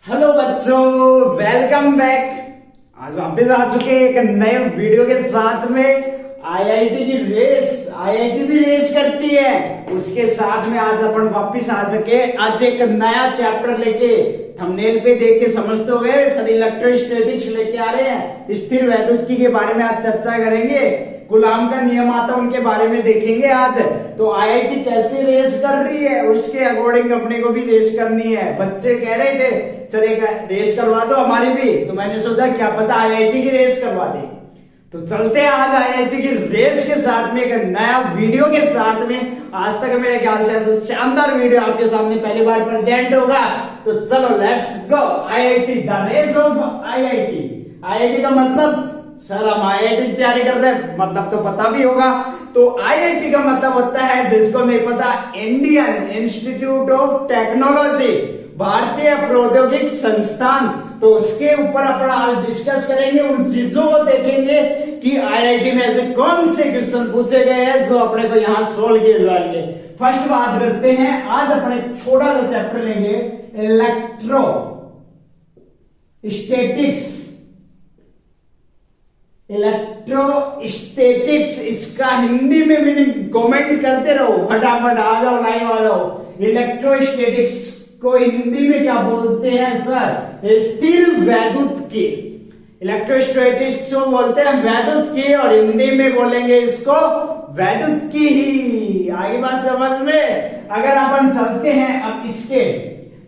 Hello बच्चों, welcome back. आज वापस आ चुके हैं एक नए वीडियो के साथ में। आईआईटी की रेस, आईआईटी भी रेस करती है, उसके साथ में आज अपन वापस आ सके। आज एक नया चैप्टर लेके, थंबनेल पे देख के समझते हो गए सर, इलेक्ट्रोस्टैटिक्स लेके आ रहे हैं। स्थिर वैद्युतिकी के बारे में आज चर्चा करेंगे। गुलाम का नियम आता उनके बारे में देखेंगे आज। तो आईआईटी कैसे रेस कर रही है उसके अकॉर्डिंग अपने को भी रेस करनी है। बच्चे कह रहे थे चलेगा रेस करवा दो हमारी भी, तो मैंने सोचा क्या पता आईआईटी की रेस करवा दे। तो चलते हैं आज आईआईटी की रेस के साथ में, एक नया वीडियो के साथ में। आज तक मेरे ख्याल से ऐसा शानदार वीडियो आपके सामने पहली बार प्रेजेंट होगा। तो चलो let's go. IIT, the race of IIT. IIT का मतलब, सर हम आईआईटी की तैयारी कर रहे हैं, मतलब तो पता भी होगा। तो आईआईटी का मतलब होता है, जिसको नहीं पता, इंडियन इंस्टीट्यूट ऑफ टेक्नोलॉजी, भारतीय प्रौद्योगिक संस्थान। तो उसके ऊपर अपन आज डिस्कस करेंगे, उन चीजों को देखेंगे कि आईआईटी में ऐसे कौन से क्वेश्चन पूछे गए हैं जो अपने को यहां सोल्व किए जाएंगे। फर्स्ट बात करते हैं, आज अपन एक छोटा सा चैप्टर लेंगे, इलेक्ट्रो स्टैटिक्स। इलेक्ट्रोस्टैटिक्स, इसका हिंदी में मीनिंग कमेंट करते रहो, फटाफट आ जाओ, लाइव आ जाओ। इलेक्ट्रोस्टैटिक्स को हिंदी में क्या बोलते हैं सर? स्थिर वैद्युतिकी। इलेक्ट्रोस्टैटिक्स को बोलते हैं वैद्युतिकी, और हिंदी में बोलेंगे इसको वैद्युतिकी ही। आगे बात समझ में। अगर अपन चलते हैं अब इसके,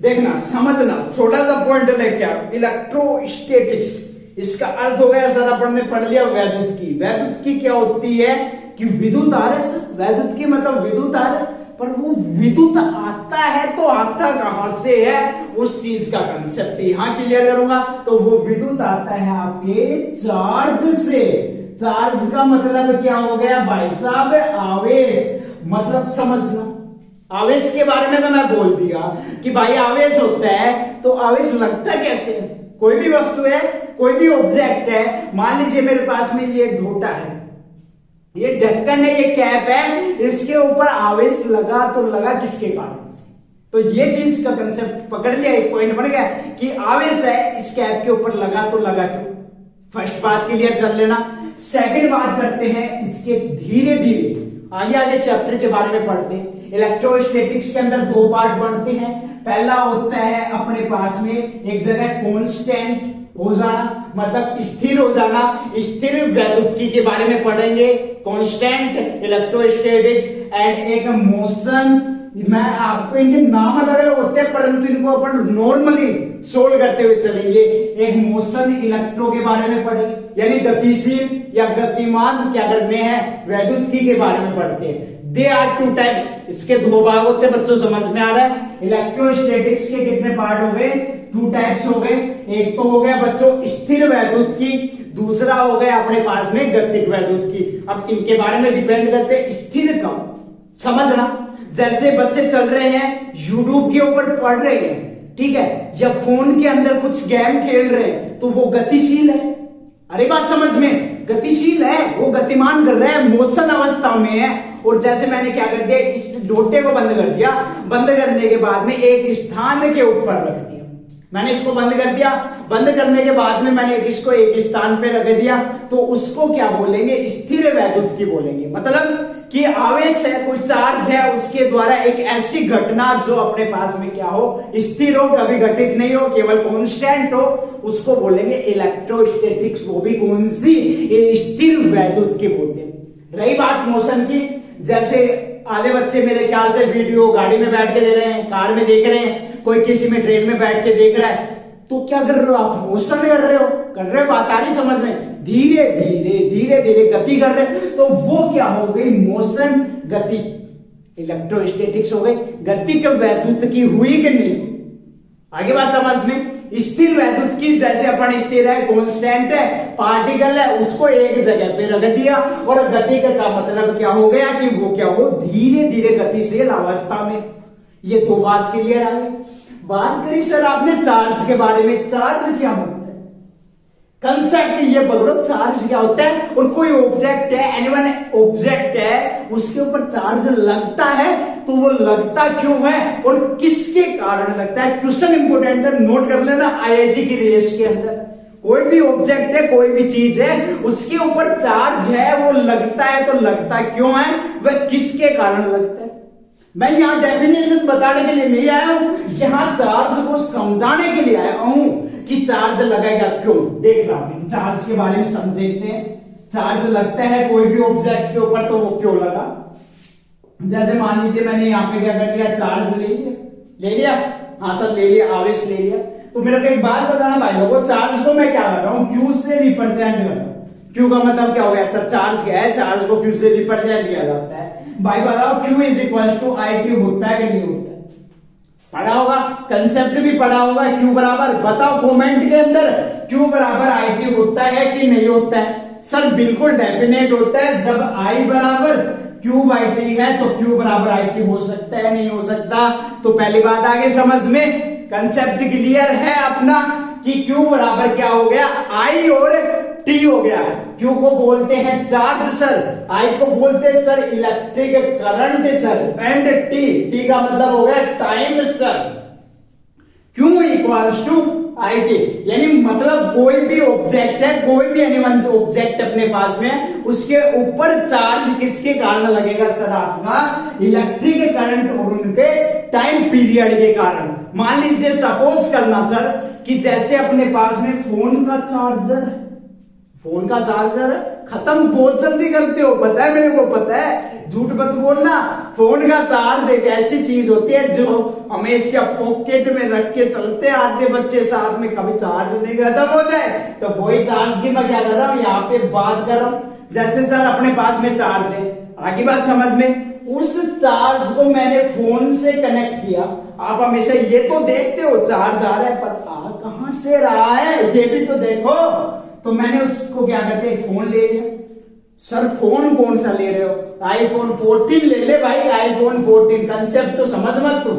देखना समझना, छोटा सा पॉइंट लेके आओ। इलेक्ट्रोस्टैटिक्स, इसका अर्थ हो गया सर, अपन ने पढ़ लिया वैद्युतिकी। वैद्युतिकी क्या होती है कि विद्युत आ रहा है सर, वैद्युतिकी मतलब विद्युत आ रहा है। पर वो विद्युत आता है तो आता कहां से है, उस चीज का कंसेप्ट यहां क्लियर करूंगा। तो वो विद्युत आता है आपके चार्ज से। चार्ज का मतलब क्या हो गया भाई साहब? आवेश। मतलब समझना, आवेश के बारे में तो मैं बोल दिया कि भाई आवेश होता है, तो आवेश लगता कैसे है? कोई भी वस्तु है, कोई भी ऑब्जेक्ट है, मान लीजिए मेरे पास में ये ढोटा है, ये ढक्कन है, ये कैप है, इसके ऊपर आवेश लगा तो लगा किसके कारण से? तो ये चीज का कंसेप्ट पकड़ लिया, एक पॉइंट बन गया कि आवेश है, इस कैप के ऊपर लगा तो लगा क्यों। फर्स्ट बात क्लियर कर लेना। सेकंड बात करते हैं इसके धीरे धीरे आगे आगे चैप्टर के बारे में पढ़ते हैं। इलेक्ट्रोस्टैटिक्स के अंदर दो पार्ट बनते हैं। पहला होता है अपने पास में एक जगह कांस्टेंट हो जाना, मतलब स्थिर हो जाना। स्थिर वैद्युतिकी के बारे में पढ़ेंगे, कांस्टेंट इलेक्ट्रोस्टैटिक्स, एंड एक मोशन। मैं आपको इनके नाम अलग अलग होते हैं, परंतु इनको अपन नॉर्मली सोल्व करते हुए चलेंगे। एक मोशन इलेक्ट्रो के बारे में पढ़े, यानी गतिशील या गतिमान क्या करने हैं, वैद्युतिकी के बारे में पढ़ते हैं। दे आर टू टाइप्स, इसके दो भाग होते हैं, बच्चों समझ में आ रहा है। इलेक्ट्रोस्टैटिक्स के कितने पार्ट हो गए? टू टाइप्स हो गए। एक तो हो गया बच्चों स्थिर वैद्युतिकी, दूसरा हो गया अपने पास में गतिक वैद्युतिकी। अब इनके बारे में डिपेंड करते हैं स्थिर का समझना। जैसे बच्चे चल रहे हैं, यूट्यूब के ऊपर पढ़ रहे हैं, ठीक है, या फोन के अंदर कुछ गेम खेल रहे हैं, तो वो गतिशील है। अरे बात समझ में, गतिशील है, वो गतिमान कर रहे हैं, मोशन अवस्था में है। और जैसे मैंने क्या कर दिया, इस लोटे को बंद कर दिया, बंद करने के बाद में एक स्थान के ऊपर रख दिया, मैंने इसको बंद कर दिया। बंद करने के बाद में मैंने इसको एक स्थान पे रख दिया, तो उसको क्या बोलेंगे? स्थिर वैद्युतिकी बोलेंगे। मतलब कि आवेश है, कोई चार्ज है, उसके द्वारा एक ऐसी घटना जो अपने पास में क्या हो, स्थिर हो, कभी घटित नहीं हो, केवल कांस्टेंट हो, उसको बोलेंगे इलेक्ट्रोस्टैटिक्स। वो भी कौन सी? स्थिर वैद्युतिकी बोलते हैं। रही बात मोशन की, जैसे आधे बच्चे मेरे ख्याल से वीडियो गाड़ी में बैठ के दे रहे हैं, कार में देख रहे हैं, कोई किसी में ट्रेन में बैठ के देख रहा है, तो क्या कर रहे हो आप? मोशन कर रहे हो, बात आ रही समझ में? धीरे धीरे गति कर रहे हैं, तो वो क्या हो गई? मोशन, गति। इलेक्ट्रोस्टैटिक्स हो गई, गति के वैद्युतिकी हुई कि नहीं? आगे बात समझ में। स्थिर वैद्युतिकी, जैसे अपन स्थिर है, कांस्टेंट है, पार्टिकल है, उसको एक जगह पे रख दिया। और गति का मतलब क्या हो गया कि वो क्या हो? धीरे धीरे गतिशील अवस्था में। ये दो बात क्लियर आ गई। बात करी सर आपने चार्ज के बारे में। चार्ज क्या होता है? कंसेप्ट ये पकड़ो, चार्ज क्या होता है, और कोई ऑब्जेक्ट है, एनीवन ऑब्जेक्ट है, उसके ऊपर चार्ज लगता है तो वो लगता क्यों है और किसके कारण लगता है। क्वेश्चन इंपोर्टेंट है, नोट कर लेना। आईआईटी की रेस के अंदर कोई भी ऑब्जेक्ट है, कोई भी चीज है, उसके ऊपर चार्ज है, वो लगता है तो लगता क्यों है, वह किसके कारण लगता है। मैं यहां डेफिनेशन बताने के लिए नहीं आया हूं, यहां चार्ज को समझाने के लिए आया हूं कि चार्ज लगेगा क्यों। देख रहा हूं चार्ज के बारे में समझते हैं। चार्ज लगता है कोई भी ऑब्जेक्ट के ऊपर तो वो क्यों लगा। जैसे मान लीजिए मैंने यहां पे क्या कर लिया, चार्ज ले लिया, हाँ सर ले लिया, आवेश ले लिया। तो मेरे को एक बात बताना भाई लोगों, चार्ज को मैं क्या कर रहा हूं, क्यू से रिप्रेजेंट कर रहा हूं। क्यू का मतलब क्या हो गया सर, चार्ज क्या है, चार्ज को क्यू से रिप्रेजेंट किया जाता है। भाई बताओ Q is equal to I T होता है कि नहीं होता है, पढ़ा होगा, कंसेप्ट भी पढ़ा होगा। क्यू बराबर, बताओ कमेंट के अंदर, क्यू बराबर आई टी होता है कि नहीं होता है। सर बिल्कुल डेफिनेट होता है, जब आई बराबर क्यू बाई टी है तो क्यू बराबर आई टी हो सकता है, नहीं हो सकता। तो पहली बात आगे समझ में, कंसेप्ट क्लियर है अपना कि क्यू बराबर क्या हो गया, आई और टी हो गया। क्यू को बोलते हैं चार्ज सर, आई को बोलते हैं sir electric current sir, and T का मतलब हो गया time sir. Q equals to I T, यानी मतलब कोई भी ऑब्जेक्ट है, कोई भी एनीवन ऑब्जेक्ट अपने पास में, उसके ऊपर चार्ज किसके कारण लगेगा सर, आपका इलेक्ट्रिक करंट और उनके टाइम पीरियड के कारण। मान लीजिए सपोज करना सर कि जैसे अपने पास में फोन का चार्जर खत्म बहुत जल्दी करते हो, पता है मेरे को, पता है, झूठ मत बोलना। फोन का चार्ज एक ऐसी चीज होती है जो हमेशा पॉकेट में रख के चलते आते बच्चे साथ में, कभी चार्ज नहीं खत्म हो जाए। तो वही चार्ज की मैं क्या कर रहा हूं, यहाँ पे बात कर रहा हूं। जैसे सर अपने पास में चार्ज है, आगे बात समझ में, उस चार्ज को मैंने फोन से कनेक्ट किया। आप हमेशा ये तो देखते हो चार्ज आ रहा है, पर आ कहां से रहा है ये भी तो देखो। तो मैंने उसको क्या करते, एक फोन ले लिया। सर फोन कौन सा ले रहे हो, आईफोन 14 ले ले भाई, आईफोन 14, कंसेप्ट तो समझ मत तू।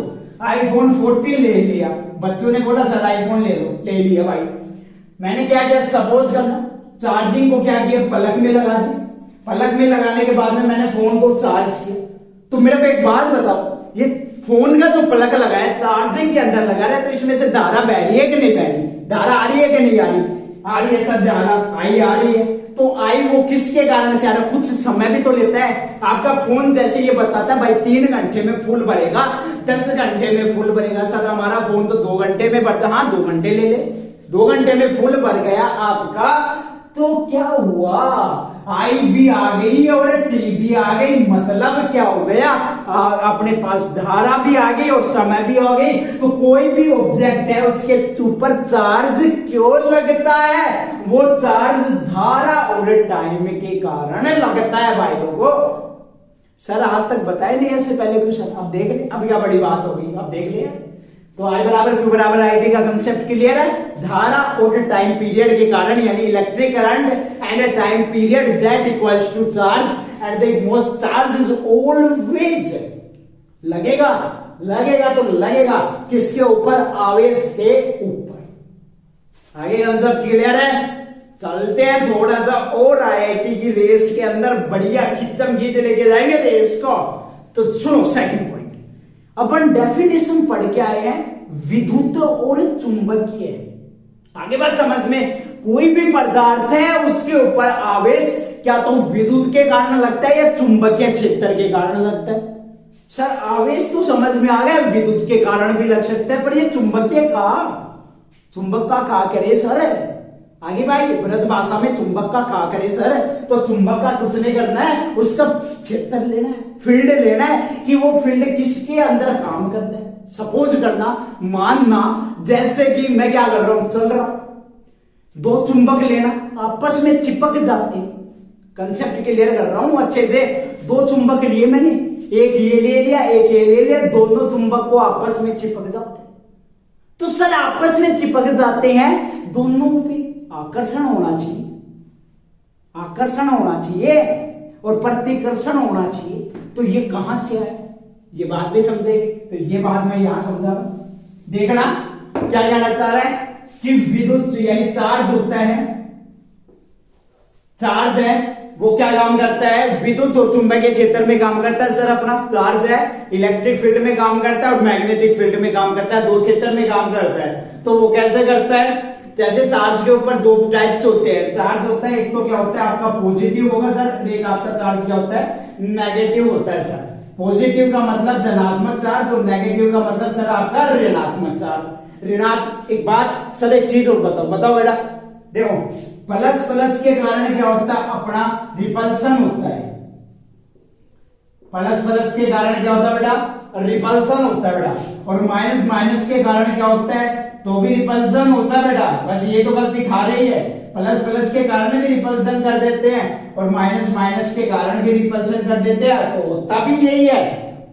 आईफोन 14 ले लिया, बच्चों ने बोला सर आईफोन ले लो, ले लिया भाई। मैंने क्या किया, सपोज करना, चार्जिंग को क्या किया, प्लग में लगा दी। प्लग में लगाने के बाद में मैंने फोन को चार्ज किया। तो मेरे को एक बात बताओ, ये फोन का जो प्लग लगा है चार्जिंग के अंदर लगा है, तो इसमें से धारा बह रही है कि नहीं बह रही, धारा आ रही है कि नहीं आ रही, आ रही है सर, धारा आई आ रही है। तो आई वो किसके कारण से आ रहा है, कुछ समय भी तो लेता है। आपका फोन जैसे ये बताता है भाई 3 घंटे में फुल भरेगा, 10 घंटे में फुल भरेगा। सर हमारा फोन तो 2 घंटे में भरता, हाँ 2 घंटे ले ले, 2 घंटे में फुल भर गया आपका। तो क्या हुआ, आई भी आ गई और टी भी आ गई, मतलब क्या हो गया, अपने पास धारा भी आ गई और समय भी आ गई। तो कोई भी ऑब्जेक्ट है उसके ऊपर चार्ज क्यों लगता है, वो चार्ज धारा और टाइम के कारण लगता है भाई लोगों। सर आज तक बताए नहीं ऐसे पहले क्वेश्चन, अब देख ले, अब क्या बड़ी बात हो गई, अब देख लिया। तो आई बराबर क्यू बराबर आई टी का कंसेप्ट क्लियर है, धारा और टाइम पीरियड के कारण, यानी electric current and time period that equals to charge at the most charge is always लगेगा तो लगेगा किसके ऊपर, आवेश के ऊपर। आगे कंसेप्ट क्लियर है, चलते हैं थोड़ा सा और आईआईटी की रेस के अंदर बढ़िया खिच्चम खींच लेके जाएंगे रेस को। तो सुनो सेकंड पॉइंट, अपन डेफिनेशन पढ़ के आए हैं विद्युत और चुंबकीय। आगे बात समझ में, कोई भी पदार्थ है उसके ऊपर आवेश क्या तो विद्युत के कारण लगता है या चुंबकीय क्षेत्र के कारण लगता है। सर आवेश तो समझ में आ गया, विद्युत के कारण भी लग सकता है, पर ये चुंबकीय का, चुंबक का कहा करे सर, आगे भाई ब्रज भाषा में चुंबक का कहा करे सर। तो चुंबक का कुछ नहीं करना है, उसका क्षेत्र लेना है, फील्ड लेना है कि वो फील्ड किसके अंदर काम करता है। सपोज करना, मानना जैसे कि मैं क्या कर रहा हूं, चल रहा, 2 चुंबक लेना, आपस में चिपक जाते हैं। कंसेप्ट क्लियर कर रहा हूं अच्छे से। 2 चुंबक लिए मैंने, एक ये ले लिया, एक ये ले लिया, दोनों चुंबक को आपस में चिपक जाते हैं। तो सर आपस में चिपक जाते हैं, दोनों पे आकर्षण होना चाहिए, आकर्षण होना चाहिए और प्रतिकर्षण होना चाहिए। तो ये कहां से आए, ये बात भी समझे। तो ये बात मैं यहां समझा रहा हूं, देखना क्या कहना चाह रहा है कि विद्युत यानी चार्ज होता है, चार्ज है वो क्या काम करता है, विद्युत और चुंबकीय क्षेत्र में काम करता है सर। अपना चार्ज है इलेक्ट्रिक फील्ड में काम करता है और मैग्नेटिक फील्ड में काम करता है, दो क्षेत्र में काम करता है। तो वो कैसे करता है, जैसे चार्ज के ऊपर दो टाइप्स होते हैं। चार्ज होता है एक तो क्या होता है आपका पॉजिटिव होगा सर, एक आपका चार्ज क्या होता है नेगेटिव होता है सर। पॉजिटिव का मतलब धनात्मक चार्ज और नेगेटिव का मतलब सर आपका ऋणात्मक चार्ज। ऋणात्मक एक बात सर, एक चीज और बताओ बेटा, देखो प्लस प्लस के कारण क्या होता है अपना रिपल्सन होता है। प्लस प्लस के कारण क्या होता है बेटा, रिपल्सन होता है बेटा। और माइनस माइनस के कारण क्या होता है, तो भी रिपल्सन होता है बेटा। बस ये तो गलती खा रही है, प्लस प्लस के कारण भी रिपल्सन कर देते हैं और माइनस माइनस के कारण भी रिपल्सन कर देते हैं, तो होता भी यही है।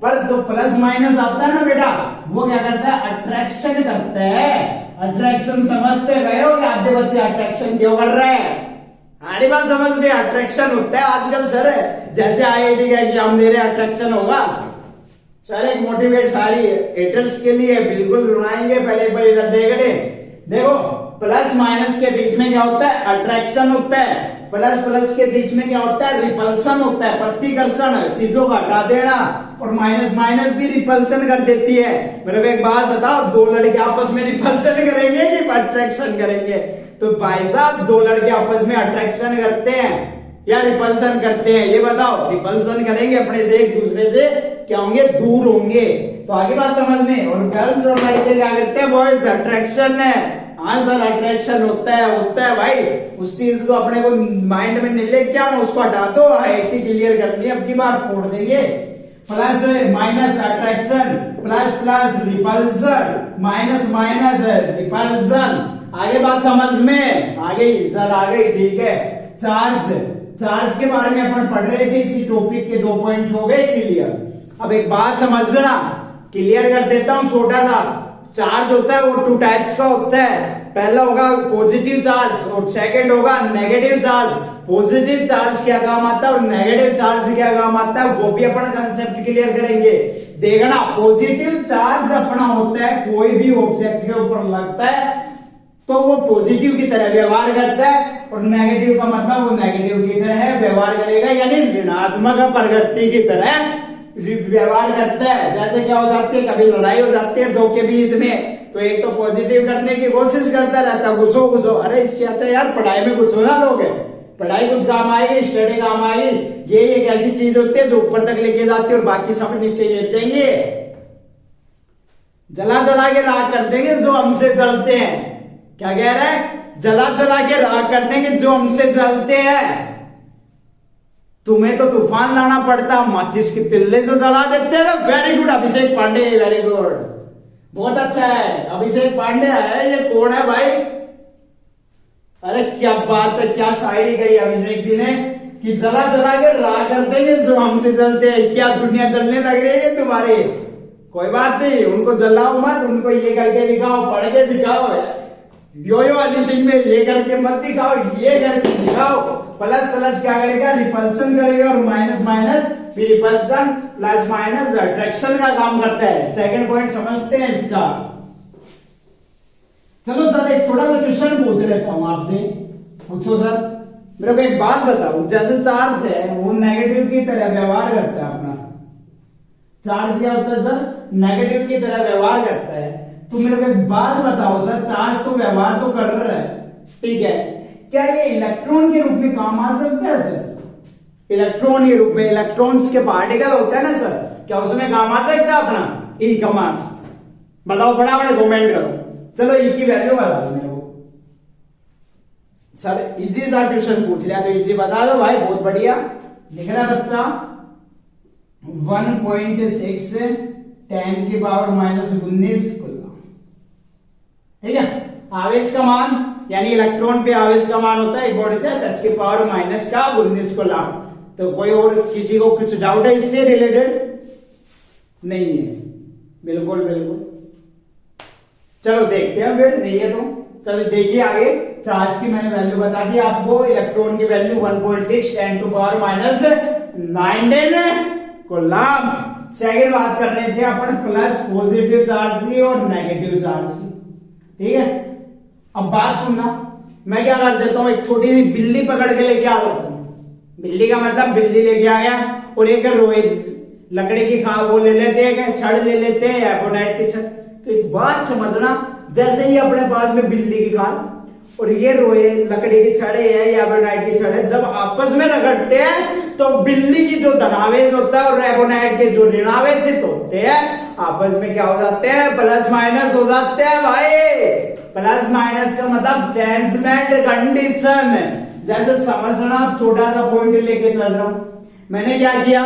पर जो प्लस माइनस आता है ना बेटा, वो क्या करता है, अट्रैक्शन करता है। अट्रैक्शन समझते गए हो कि आधे बच्चे अट्रैक्शन क्यों कर रहे हैं, हमारी बात समझ में अट्रैक्शन होता है आजकल सर। जैसे IIT का एग्जाम दे रहे हैं अट्रैक्शन होगा सर, एक मोटिवेट सारी हेटर्स के लिए बिल्कुल रुलाएंगे। पहले पर इधर देख ले, देखो प्लस माइनस के बीच में क्या होता है, अट्रैक्शन होता है। प्लस प्लस के बीच में क्या होता है, रिपल्सन होता है, प्रतिकर्षण, चीजों को हटा देना। और माइनस माइनस भी रिपल्सन कर देती है। मतलब एक बात बताओ, दो लड़के आपस में रिपल्सन करेंगे कि अट्रैक्शन करेंगे? तो भाई साहब दो लड़के आपस में अट्रैक्शन करते हैं या रिपल्सन करते हैं, ये बताओ? रिपल्सन करेंगे, अपने से एक दूसरे से क्या होंगे, दूर होंगे। तो आगे बात समझ में। और गर्ल्स और लड़के क्या करते हैं, बॉयज अट्रैक्शन है। हाँ सर अट्रैक्शन होता है भाई। उस चीज को अपने को माइंड में नहीं ले, क्या उसको हटा दो, IIT क्लियर करनी है, अब की बार फोड़ देंगे। Plus minus attraction, plus plus repulsion, minus minus repulsion. आगे बात समझ में आ गई सर, आ गई, ठीक है। चार्ज के बारे में अपन पढ़ रहे थे, इसी टॉपिक के 2 पॉइंट हो गए क्लियर। अब एक बात समझना, क्लियर कर देता हूं छोटा सा। चार्ज होता है वो 2 टाइप्स का होता है। पहला होगा पॉजिटिव चार्ज और सेकंड होगा नेगेटिव चार्ज। पॉजिटिव चार्ज क्या काम आता है और नेगेटिव चार्ज क्या काम आता है, वो भी अपन कंसेप्ट क्लियर करेंगे। देखना, पॉजिटिव चार्ज अपना होता है कोई भी ऑब्जेक्ट के ऊपर लगता है तो वो पॉजिटिव की तरह व्यवहार करता है, और नेगेटिव का मतलब वो नेगेटिव की तरह व्यवहार करेगा, यानी ऋणात्मक प्रगति की तरह व्यवहार करता है। जैसे क्या हो जाती है, कभी लड़ाई हो जाती है दो के बीच में, तो एक तो पॉजिटिव करने की कोशिश करता रहता है, घुसो घुसो, अरे इससे अच्छा यार पढ़ाई में घुसो ना लोग, पढ़ाई कुछ काम आई, स्टडी काम आई। ये एक ऐसी चीज होती है जो ऊपर तक लेके जाती है और बाकी सब नीचे गिर देंगे, जला जला के राख कर देंगे जो हमसे जलते हैं। क्या कह रहा है, जला जला के राख कर देंगे जो हमसे जलते हैं। तुम्हें तो तूफान लाना पड़ता, माचिस की तिल्ले से जला देते हैं। वेरी गुड अभिषेक पांडे, वेरी गुड, बहुत अच्छा है। अभिषेक पांडे है, ये कौन है भाई? अरे क्या बात है, क्या शायरी कही अभिषेक जी ने कि जला जला के राख कर देंगे जो हमसे जलते हैं। क्या दुनिया जलने लग रही है तुम्हारी? कोई बात नहीं, उनको जलाओ मत, उनको ये करके दिखाओ, पढ़ के दिखाओ। यो वाली सिंह में ये करके मत दिखाओ, ये करके दिखाओ। प्लस प्लस क्या करेगा, रिपल्सन करेगा, और माइनस माइनस फिर रिपल्सन, प्लस माइनस अट्रैक्शन का काम करता है। सेकंड पॉइंट समझते हैं इसका। चलो सर एक छोटा सा क्वेश्चन पूछ लेता हूं आपसे, पूछो सर। मेरे को एक बात बताओ, जैसे चार्ज है वो नेगेटिव की तरह व्यवहार करता है अपना। चार्ज क्या होता है सर, नेगेटिव की तरह व्यवहार करता है। तो मेरे को एक बात बताओ सर, चार्ज तो व्यवहार तो कर रहा है, ठीक है, क्या ये इलेक्ट्रॉन के रूप में काम आ सकता है सर? इलेक्ट्रॉन के रूप में, इलेक्ट्रॉन्स के पार्टिकल होता है ना सर, क्या उसमें काम आ सकता है अपना ई कमांड? बताओ, फटाफट कमेंट करो। चलो ई की वैल्यू बता दो मेरे को सर। इजी सा क्वेश्चन पूछ लिया तो इजी बता दो भाई, बहुत बढ़िया। लिख रहा है बच्चा 1.6 10 की पावर -19 कूलम, ठीक है। आवेश का मान यानी इलेक्ट्रॉन पे आवेश का मान होता है एक बॉडी से 10 की पावर -19 कूलम। तो कोई और किसी को कुछ डाउट है इससे रिलेटेड? नहीं है, बिल्कुल बिल्कुल। चलो देखते हैं फिर, नहीं है तो चलो देखिए आगे। चार्ज की मैंने वैल्यू बता दी आपको, इलेक्ट्रॉन की value 1.6 10 to power -19 coulomb. Second बात कर रहे थे अपन प्लस पॉजिटिव चार्ज की और नेगेटिव चार्ज की, ठीक है। अब बात सुनना, मैं क्या कर देता हूँ, एक छोटी सी बिल्ली पकड़ के लेके आ जाता हूँ। बिल्ली का मतलब बिल्ली लेके आ गया और एक रोए लकड़ी की वो ले लेते हैं, छड़ ले लेते हैं, एपोनाइट की छड़। तो एक बात समझना, जैसे ही अपने पास में बिल्ली की खाल और ये रोए लकड़ी की छड़े है या एबोनाइट की छड़े जब आपस में रगड़ते हैं तो बिल्ली की जो धनावेश होता है और एबोनाइट के जो ऋणावेशित होते हैं आपस में क्या हो जाते हैं, प्लस माइनस हो जाते हैं भाई। प्लस माइनस का मतलब चेंजमेंट कंडीशन। जैसे समझना, छोटा सा पॉइंट लेके चल रहा हूं, मैंने क्या किया,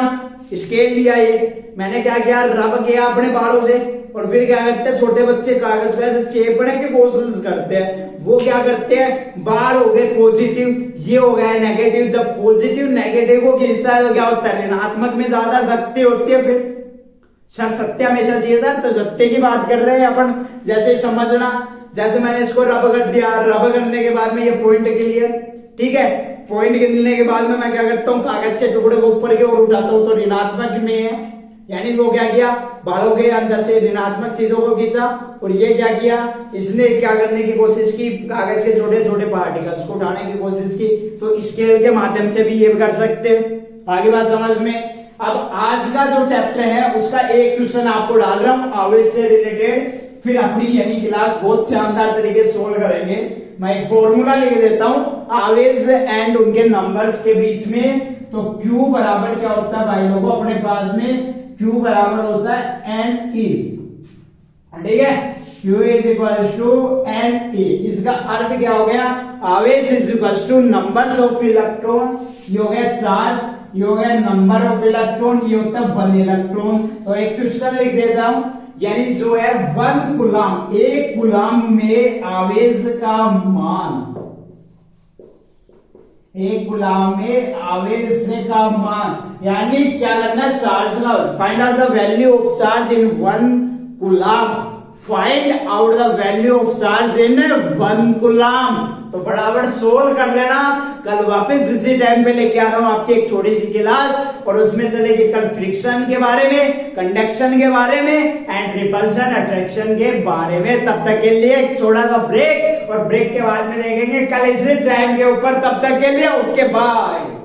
स्केल लिया, ये मैंने क्या किया, रब किया अपने बालों से और फिर क्या करते हैं, छोटे बच्चे कागज पे ऐसे चेपने की कोशिश करते हैं। वो क्या करते हैं, बाल हो गए पॉजिटिव, ये हो गया नेगेटिव। जब पॉजिटिव नेगेटिव को खींचता है तो क्या होता है, ऋणात्मक में ज्यादा शक्ति होती है। फिर सर सत्य हमेशा चाहिए था, तो सत्य की बात कर रहे हैं अपन। जैसे समझना, जैसे मैंने इसको रब कर दिया, रब करने के बाद में ये पॉइंट क्लियर, ठीक है। पॉइंट गिनने के बाद में मैं क्या करता हूँ, कागज के टुकड़े को ऊपर की ओर उठाता हूँ तो ऋणात्मक में है, यानी वो क्या किया, बालों के अंदर से ऋणात्मक चीजों को खींचा। और ये क्या किया, इसने क्या करने की कोशिश की, कागज के छोटे छोटे पार्टिकल्स को उठाने की कोशिश की। तो स्केल के माध्यम से भी ये कर सकते हैं। आगे बात समझ में। अब आज का जो चैप्टर है उसका एक क्वेश्चन आपको डाल रहा हूं आवेश से रिलेटेड, फिर अपनी यही क्लास बहुत शानदार तरीके से सोल्व करेंगे। मैं एक फॉर्मूला लिख देता हूं आवेश एंड उनके नंबर्स के बीच में। तो Q बराबर क्या होता है भाई लोगों, अपने पास में Q बराबर होता है NE, ठीक है। Q is equal to NE। इसका अर्थ क्या हो गया, आवेश is equal to numbers of electron, ये हो गया चार्ज, ये हो गया नंबर ऑफ इलेक्ट्रॉन, ये होता है 1 इलेक्ट्रॉन। तो एक क्वेश्चन लिख देता हूं, यानी जो है 1 कूलम, एक कूलम में आवेश का मान, एक कूलम में आवेश का मान, यानी क्या करना है, चार्ज का find out the value of charge in 1 coulomb, find out the value of charge in 1 coulomb. तो फटाफट सोल्व कर लेना। कल वापस इसी टाइम पे लेके आ रहा हूं आपकी एक छोटी सी क्लास, और उसमें चलेगी कल फ्रिक्शन के बारे में, कंडक्शन के बारे में एंड रिपल्शन अट्रैक्शन के बारे में। तब तक के लिए एक छोटा सा ब्रेक, और ब्रेक के बाद में देखेंगे कल इसी टाइम के ऊपर। तब तक के लिए ओके बाय।